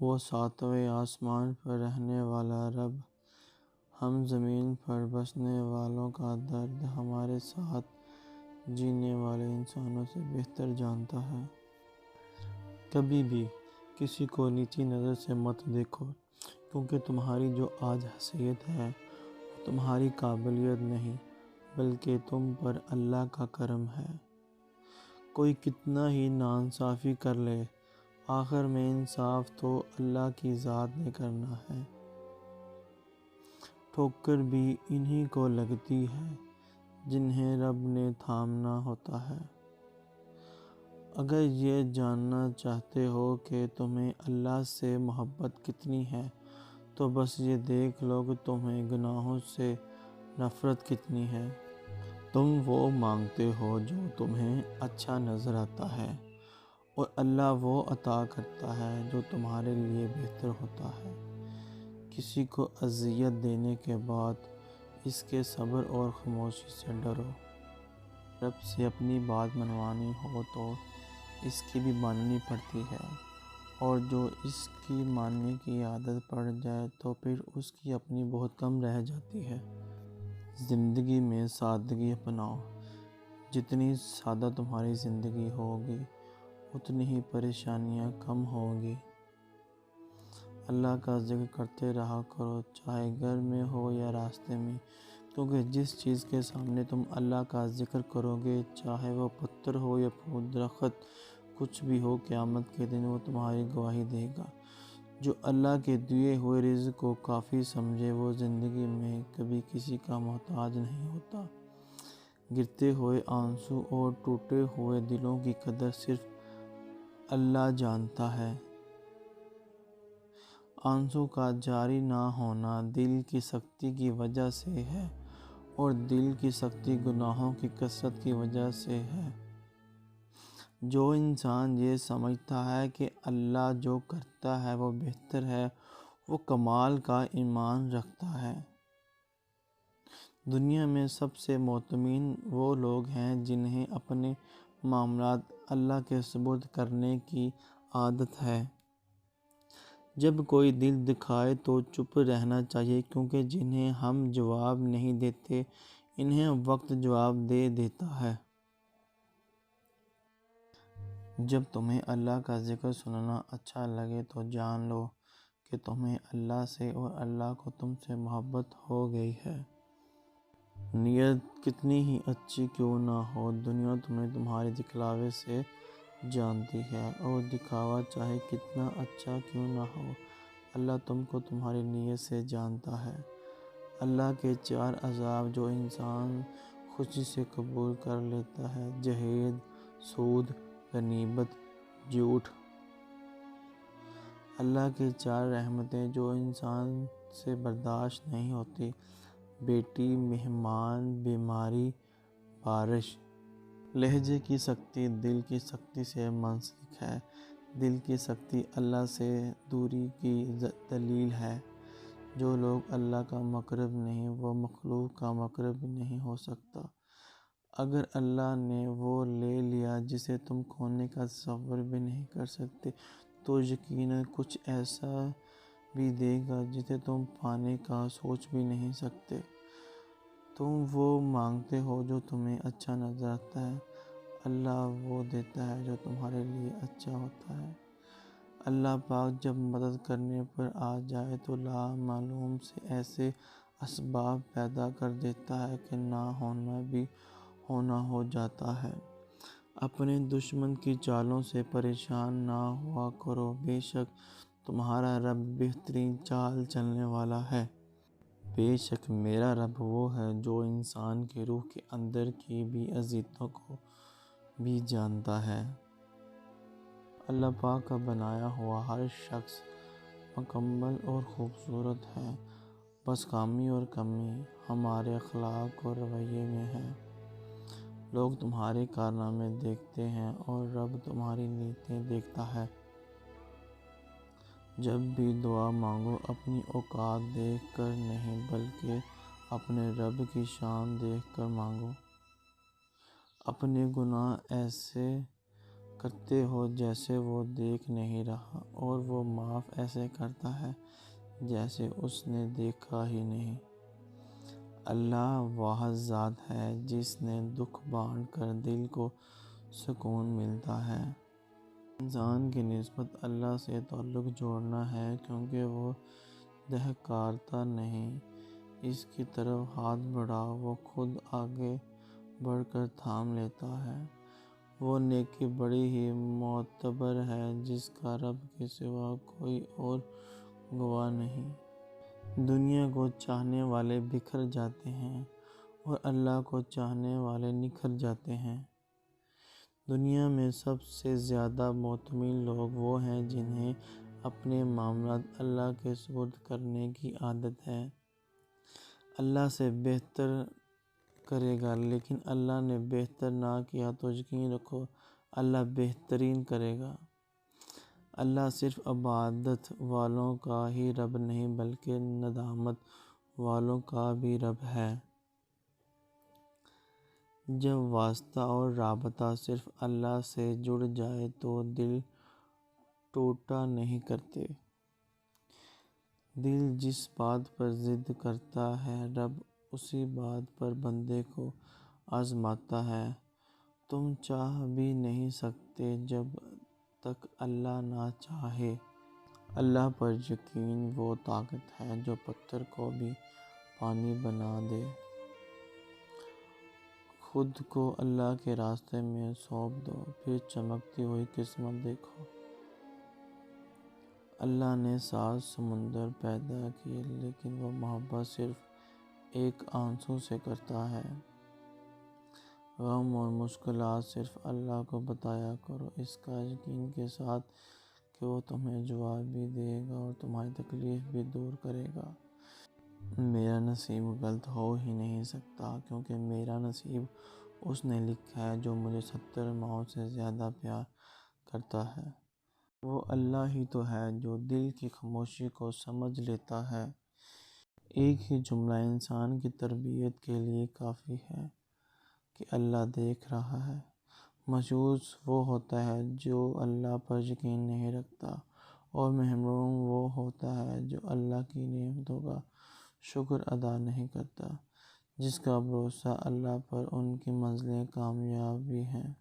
وہ ساتویں آسمان پر رہنے والا رب ہم زمین پر بسنے والوں کا درد ہمارے ساتھ جینے والے انسانوں سے بہتر جانتا ہے۔ کبھی بھی کسی کو نیچی نظر سے مت دیکھو، کیونکہ تمہاری جو آج حیثیت ہے وہ تمہاری قابلیت نہیں بلکہ تم پر اللہ کا کرم ہے۔ کوئی کتنا ہی ناانصافی کر لے، آخر میں انصاف تو اللہ کی ذات نے کرنا ہے۔ ٹھوکر بھی انہی کو لگتی ہے جنہیں رب نے تھامنا ہوتا ہے۔ اگر یہ جاننا چاہتے ہو کہ تمہیں اللہ سے محبت کتنی ہے تو بس یہ دیکھ لو کہ تمہیں گناہوں سے نفرت کتنی ہے۔ تم وہ مانگتے ہو جو تمہیں اچھا نظر آتا ہے، اور اللہ وہ عطا کرتا ہے جو تمہارے لیے بہتر ہوتا ہے۔ کسی کو اذیت دینے کے بعد اس کے صبر اور خاموشی سے ڈرو۔ رب سے اپنی بات منوانی ہو تو اس کی بھی ماننی پڑتی ہے، اور جو اس کی ماننے کی عادت پڑ جائے تو پھر اس کی اپنی بہت کم رہ جاتی ہے۔ زندگی میں سادگی اپناؤ۔ جتنی سادہ تمہاری زندگی ہوگی اتنی ہی پریشانیاں کم ہوگی۔ اللہ کا ذکر کرتے رہا کرو، چاہے گھر میں ہو یا راستے میں، کیونکہ جس چیز کے سامنے تم اللہ کا ذکر کرو گے، چاہے وہ پتھر ہو یا پھول، درخت، کچھ بھی ہو، قیامت کے دن وہ تمہاری گواہی دے گا۔ جو اللہ کے دیے ہوئے رزق کو کافی سمجھے وہ زندگی میں کبھی کسی کا محتاج نہیں ہوتا۔ گرتے ہوئے آنسو اور ٹوٹے ہوئے دلوں کی قدر صرف اللہ جانتا ہے۔ آنسو کا جاری نہ ہونا دل کی سختی کی وجہ سے ہے، اور دل کی سختی گناہوں کی کثرت کی وجہ سے ہے۔ جو انسان یہ سمجھتا ہے کہ اللہ جو کرتا ہے وہ بہتر ہے، وہ کمال کا ایمان رکھتا ہے۔ دنیا میں سب سے مطمئن وہ لوگ ہیں جنہیں اپنے معاملات اللہ کے سپرد کرنے کی عادت ہے۔ جب کوئی دل دکھائے تو چپ رہنا چاہیے، کیونکہ جنہیں ہم جواب نہیں دیتے انہیں وقت جواب دے دیتا ہے۔ جب تمہیں اللہ کا ذکر سننا اچھا لگے تو جان لو کہ تمہیں اللہ سے اور اللہ کو تم سے محبت ہو گئی ہے۔ نیت کتنی ہی اچھی کیوں نہ ہو، دنیا تمہیں تمہارے دکھلاوے سے جانتی ہے، اور دکھاوا چاہے کتنا اچھا کیوں نہ ہو، اللہ تم کو تمہاری نیت سے جانتا ہے۔ اللہ کے 4 عذاب جو انسان خوشی سے قبول کر لیتا ہے: جہیز، سود، غنیمت، جھوٹ۔ اللہ کی 4 رحمتیں جو انسان سے برداشت نہیں ہوتی: بیٹی، مہمان، بیماری، بارش۔ لہجے کی سختی دل کی سختی سے منسلک ہے۔ دل کی سختی اللہ سے دوری کی دلیل ہے۔ جو لوگ اللہ کا مقرب نہیں وہ مخلوق کا مقرب بھی نہیں ہو سکتا۔ اگر اللہ نے وہ لے لیا جسے تم کھونے کا تصور بھی نہیں کر سکتے تو یقیناً کچھ ایسا بھی دے گا جسے تم پانے کا سوچ بھی نہیں سکتے۔ تم وہ مانگتے ہو جو تمہیں اچھا نظر آتا ہے، اللہ وہ دیتا ہے جو تمہارے لیے اچھا ہوتا ہے۔ اللہ پاک جب مدد کرنے پر آ جائے تو لامعلوم سے ایسے اسباب پیدا کر دیتا ہے کہ نہ ہونا بھی ہونا ہو جاتا ہے۔ اپنے دشمن کی چالوں سے پریشان نہ ہوا کرو، بے شک تمہارا رب بہترین چال چلنے والا ہے۔ بے شک میرا رب وہ ہے جو انسان کی روح کے اندر کی بھی اذیتوں کو بھی جانتا ہے۔ اللہ پاک کا بنایا ہوا ہر شخص مکمل اور خوبصورت ہے، بس خامی اور کمی ہمارے اخلاق اور رویے میں ہے۔ لوگ تمہارے کارنامے دیکھتے ہیں اور رب تمہاری نیتیں دیکھتا ہے۔ جب بھی دعا مانگو اپنی اوقات دیکھ کر نہیں بلکہ اپنے رب کی شان دیکھ کر مانگو۔ اپنے گناہ ایسے کرتے ہو جیسے وہ دیکھ نہیں رہا، اور وہ معاف ایسے کرتا ہے جیسے اس نے دیکھا ہی نہیں۔ اللہ واحد ذات ہے جس نے دکھ بانٹ کر دل کو سکون ملتا ہے۔ انسان کی نسبت اللہ سے تعلق جوڑنا ہے، کیونکہ وہ دہکارتا نہیں، اس کی طرف ہاتھ بڑھا وہ خود آگے بڑھ کر تھام لیتا ہے۔ وہ نیکی بڑی ہی معتبر ہے جس کا رب کے سوا کوئی اور گواہ نہیں۔ دنیا کو چاہنے والے بکھر جاتے ہیں اور اللہ کو چاہنے والے نکھر جاتے ہیں۔ دنیا میں سب سے زیادہ معتمد لوگ وہ ہیں جنہیں اپنے معاملات اللہ کے سپرد کرنے کی عادت ہے۔ اللہ سے بہتر کرے گا، لیکن اللہ نے بہتر نہ کیا تو یقین رکھو اللہ بہترین کرے گا۔ اللہ صرف عبادت والوں کا ہی رب نہیں بلکہ ندامت والوں کا بھی رب ہے۔ جب واسطہ اور رابطہ صرف اللہ سے جڑ جائے تو دل ٹوٹا نہیں کرتے۔ دل جس بات پر ضد کرتا ہے رب اسی بات پر بندے کو آزماتا ہے۔ تم چاہ بھی نہیں سکتے جب تک اللہ نہ چاہے۔ اللہ پر یقین وہ طاقت ہے جو پتھر کو بھی پانی بنا دے۔ خود کو اللہ کے راستے میں سونپ دو، پھر چمکتی ہوئی قسمت دیکھو۔ اللہ نے 7 سمندر پیدا کیے، لیکن وہ محبت صرف ایک آنسو سے کرتا ہے۔ غم اور مشکلات صرف اللہ کو بتایا کرو، اس کا یقین کے ساتھ کہ وہ تمہیں جواب بھی دے گا اور تمہاری تکلیف بھی دور کرے گا۔ میرا نصیب غلط ہو ہی نہیں سکتا، کیونکہ میرا نصیب اس نے لکھا ہے جو مجھے 70 ماؤں سے زیادہ پیار کرتا ہے۔ وہ اللہ ہی تو ہے جو دل کی خاموشی کو سمجھ لیتا ہے۔ ایک ہی جملہ انسان کی تربیت کے لیے کافی ہے کہ اللہ دیکھ رہا ہے۔ مایوس وہ ہوتا ہے جو اللہ پر یقین نہیں رکھتا، اور محروم وہ ہوتا ہے جو اللہ کی نعمتوں کا شکر ادا نہیں کرتا۔ جس کا بھروسہ اللہ پر ان کی منزلیں کامیاب بھی ہیں۔